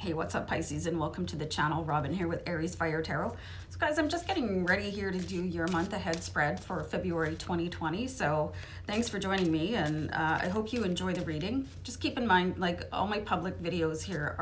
Hey, what's up, Pisces, and welcome to the channel. Robin here with AriesFireTarot. So guys, I'm just getting ready here to do your month ahead spread for February 2020. So thanks for joining me, and I hope you enjoy the reading. Just keep in mind, like, all my public videos here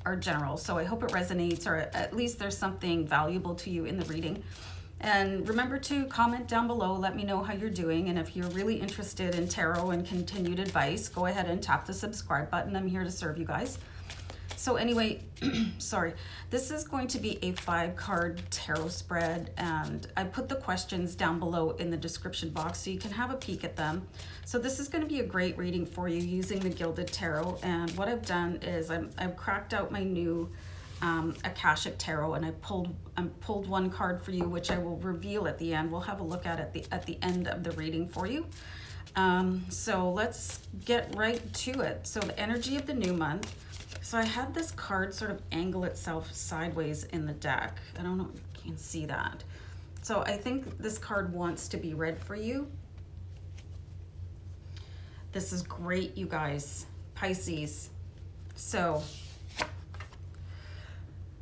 are general, so I hope it resonates, or at least there's something valuable to you in the reading. And remember to comment down below, let me know how you're doing, and if you're really interested in tarot and continued advice, go ahead and tap the subscribe button. I'm here to serve you guys. So anyway, sorry, this is going to be a 5-card tarot spread, and I put the questions down below in the description box so you can have a peek at them. So this is going to be a great reading for you using the Gilded Tarot, and what I've done is I've cracked out my new Akashic Tarot, and I pulled one card for you, which I will reveal at the end. We'll have a look at it at the end of the reading for you. So let's get right to it. So the energy of the new month. So I had this card sort of angle itself sideways in the deck. I don't know if you can see that. So I think this card wants to be read for you. This is great, you guys. Pisces. So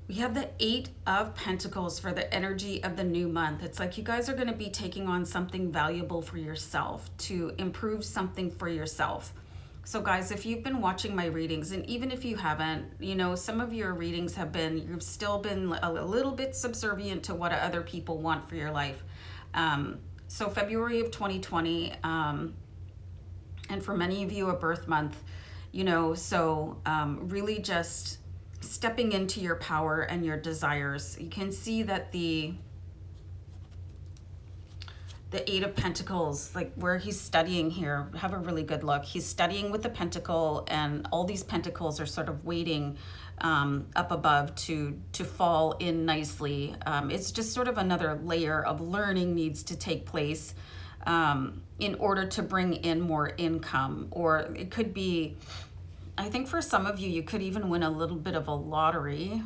we have the 8 of Pentacles for the energy of the new month. It's like you guys are going to be taking on something valuable for yourself, to improve something for yourself. So guys, if you've been watching my readings, and even if you haven't, you know, some of your readings have been, you've still been a little bit subservient to what other people want for your life. So February of 2020, and for many of you, a birth month, you know, so really just stepping into your power and your desires. You can see that the 8 of Pentacles, like where he's studying here, have a really good look. He's studying with the pentacle, and all these pentacles are sort of waiting up above to fall in nicely. It's just sort of another layer of learning needs to take place in order to bring in more income. Or it could be, I think for some of you, you could even win a little bit of a lottery.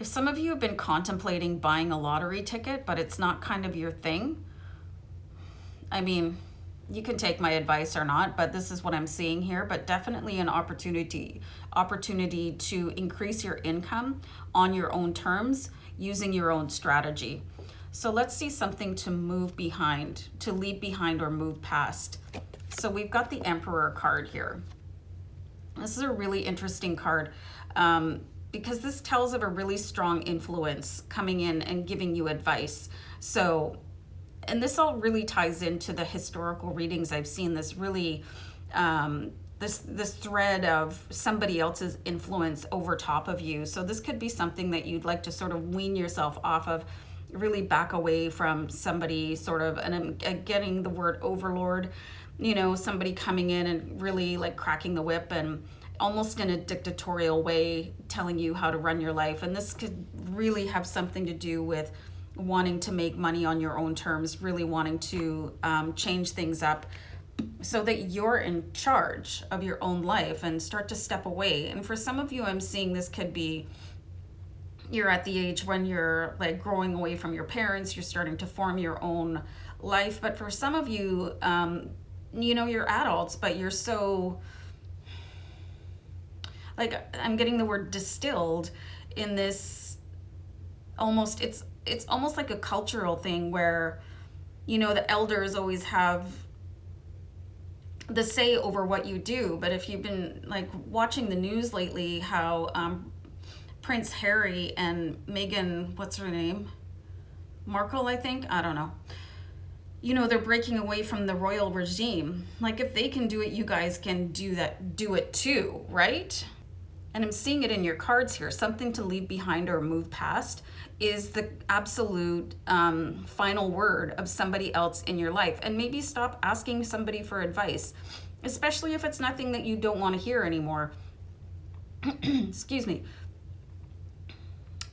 If some of you have been contemplating buying a lottery ticket, but it's not kind of your thing, I mean, you can take my advice or not, but this is what I'm seeing here. But definitely an opportunity to increase your income on your own terms using your own strategy. So let's see something to move behind, to leave behind or move past. So we've got the Emperor card here. This is a really interesting card. Because this tells of a really strong influence coming in and giving you advice. So, and this all really ties into the historical readings I've seen, this really, this thread of somebody else's influence over top of you. So this could be something that you'd like to sort of wean yourself off of, really back away from somebody sort of, and I'm getting the word overlord, you know, somebody coming in and really like cracking the whip and almost in a dictatorial way telling you how to run your life. And this could really have something to do with wanting to make money on your own terms, really wanting to change things up so that you're in charge of your own life and start to step away. And for some of you, I'm seeing this could be you're at the age when you're like growing away from your parents, you're starting to form your own life. But for some of you, you know, you're adults, but you're so, like, I'm getting the word distilled in this almost, it's almost like a cultural thing where, you know, the elders always have the say over what you do. But if you've been like watching the news lately, how Prince Harry and Meghan, what's her name? Markle, I think, I don't know. You know, they're breaking away from the royal regime. Like, if they can do it, you guys can do it too, right? And I'm seeing it in your cards here. Something to leave behind or move past is the absolute final word of somebody else in your life. And maybe stop asking somebody for advice, especially if it's nothing that you don't want to hear anymore. Excuse me.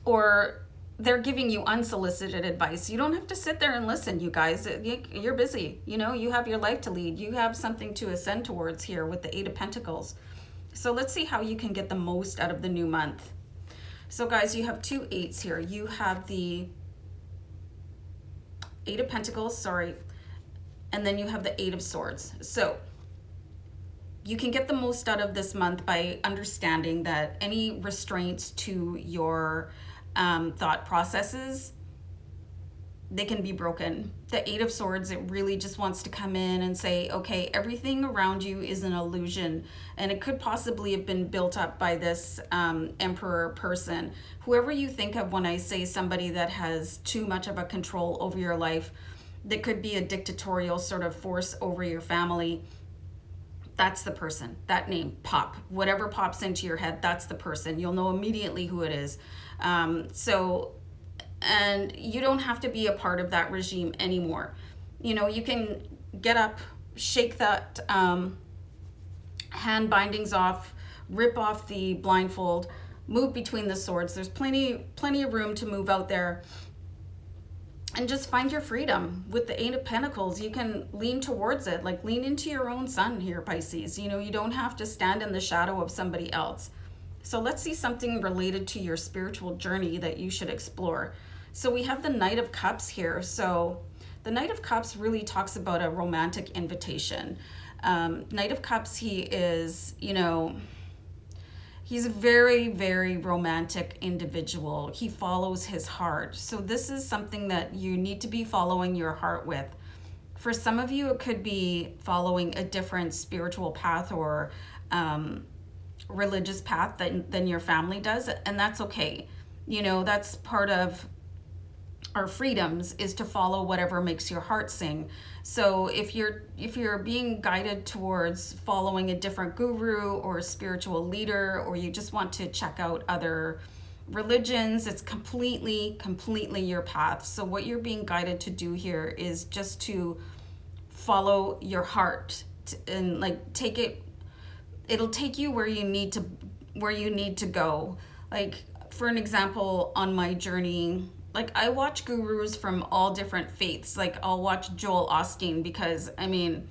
Or they're giving you unsolicited advice. You don't have to sit there and listen, you guys. You're busy. You know, you have your life to lead. You have something to ascend towards here with the 8 of Pentacles. So let's see how you can get the most out of the new month. So guys, you have 2 8s here. You have the 8 of Pentacles, sorry, and then you have the 8 of Swords. So you can get the most out of this month by understanding that any restraints to your thought processes, they can be broken. The Eight of Swords, it really just wants to come in and say, okay, everything around you is an illusion, and it could possibly have been built up by this Emperor person. Whoever you think of when I say somebody that has too much of a control over your life, that could be a dictatorial sort of force over your family, that's the person. That name, pop, whatever pops into your head, that's the person. You'll know immediately who it is. And you don't have to be a part of that regime anymore. You know, you can get up, shake that hand bindings off, rip off the blindfold, move between the swords. There's plenty of room to move out there and just find your freedom. With the Eight of Pentacles, you can lean towards it, like lean into your own sun here, Pisces. You know, you don't have to stand in the shadow of somebody else. So let's see something related to your spiritual journey that you should explore. So we have the Knight of Cups here. So the Knight of Cups really talks about a romantic invitation. Knight of Cups, he is, you know, he's a very, very romantic individual. He follows his heart. So this is something that you need to be following your heart with. For some of you, it could be following a different spiritual path or religious path than your family does, and that's okay. You know, that's part of our freedoms, is to follow whatever makes your heart sing. So if you're being guided towards following a different guru or a spiritual leader, or you just want to check out other religions, it's completely your path. So what you're being guided to do here is just to follow your heart and like it'll take you where you need to go. Like, for an example, on my journey, like I watch gurus from all different faiths. Like I'll watch Joel Osteen because, I mean,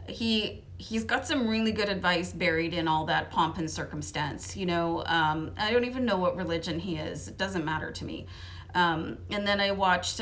he's got some really good advice buried in all that pomp and circumstance, you know. I don't even know what religion he is. It doesn't matter to me. And then I watched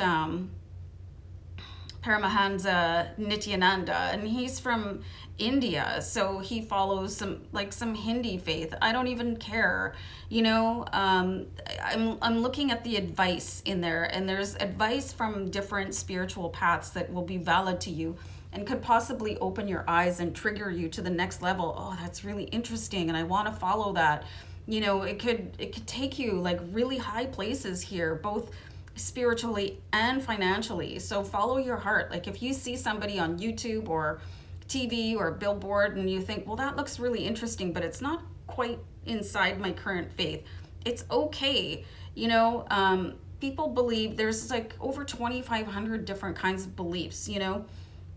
Paramahansa Nityananda, and he's from India, so he follows some Hindi faith. I don't even care, you know. I'm looking at the advice in there, and there's advice from different spiritual paths that will be valid to you and could possibly open your eyes and trigger you to the next level. Oh, that's really interesting, and I want to follow that. You know, it could take you like really high places here, both spiritually and financially. So follow your heart. Like if you see somebody on YouTube or TV or a billboard and you think, well, that looks really interesting, but it's not quite inside my current faith, it's okay. You know, people believe, there's like over 2,500 different kinds of beliefs, you know,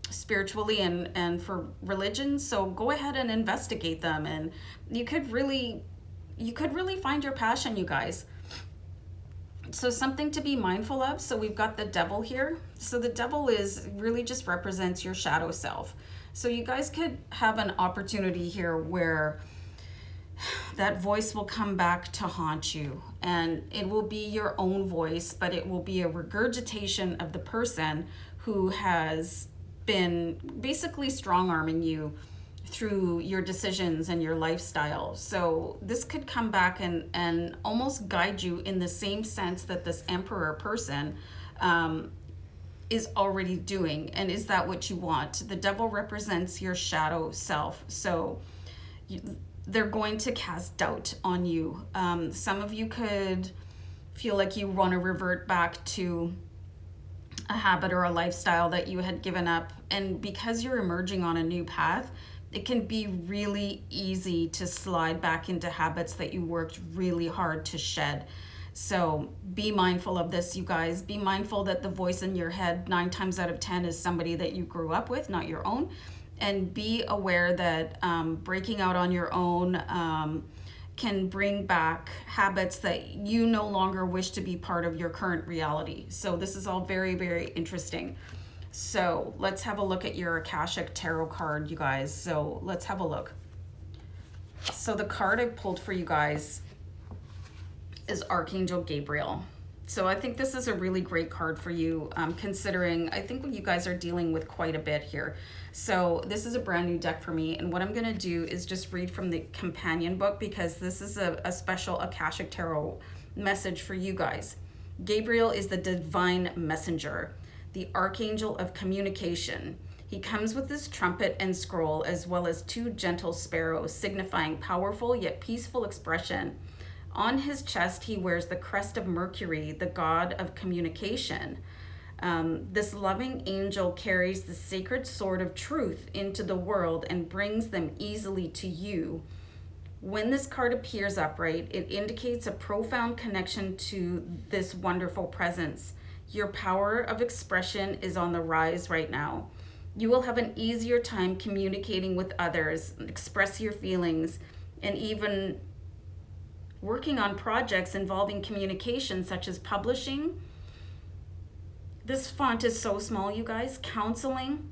spiritually and for religion. So go ahead and investigate them, and you could really find your passion, you guys. So something to be mindful of. So we've got the Devil here. So the Devil really just represents your shadow self. So you guys could have an opportunity here where that voice will come back to haunt you, and it will be your own voice, but it will be a regurgitation of the person who has been basically strong-arming you through your decisions and your lifestyle. So this could come back and almost guide you in the same sense that this Emperor person is already doing. And is that what you want? The Devil represents your shadow self. So they're going to cast doubt on you. Some of you could feel like you want to revert back to a habit or a lifestyle that you had given up. And because you're emerging on a new path, it can be really easy to slide back into habits that you worked really hard to shed. So be mindful of this, you guys. Be mindful that the voice in your head 9 times out of 10 is somebody that you grew up with, not your own. And be aware that breaking out on your own can bring back habits that you no longer wish to be part of your current reality. So this is all very, very interesting. So let's have a look at your Akashic Tarot card, you guys. So let's have a look. So the card I pulled for you guys is Archangel Gabriel. So I think this is a really great card for you, considering I think you guys are dealing with quite a bit here. So this is a brand new deck for me, and what I'm going to do is just read from the companion book, because this is a special Akashic Tarot message for you guys. Gabriel is the divine messenger, the archangel of communication. He comes with his trumpet and scroll, as well as 2 gentle sparrows, signifying powerful yet peaceful expression. On his chest, he wears the crest of Mercury, the god of communication. This loving angel carries the sacred sword of truth into the world and brings them easily to you. When this card appears upright, it indicates a profound connection to this wonderful presence. Your power of expression is on the rise right now. You will have an easier time communicating with others, express your feelings, and even working on projects involving communication, such as publishing. This font is so small, you guys. Counseling,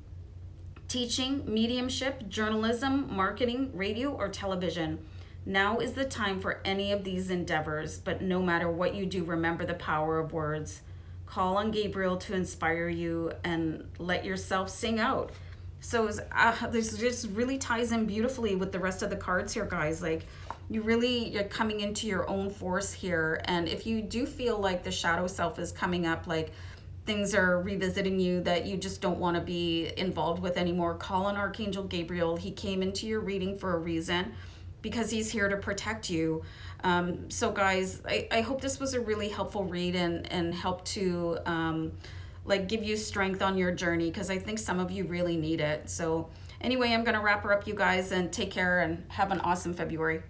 teaching, mediumship, journalism, marketing, radio, or television. Now is the time for any of these endeavors, but no matter what you do, remember the power of words. Call on Gabriel to inspire you and let yourself sing out. So this just really ties in beautifully with the rest of the cards here, guys. Like, you're coming into your own force here. And if you do feel like the shadow self is coming up, like things are revisiting you that you just don't want to be involved with anymore, call on Archangel Gabriel. He came into your reading for a reason, because he's here to protect you. So guys, I hope this was a really helpful read and help to like give you strength on your journey, because I think some of you really need it. So anyway, I'm going to wrap her up, you guys, and take care and have an awesome February.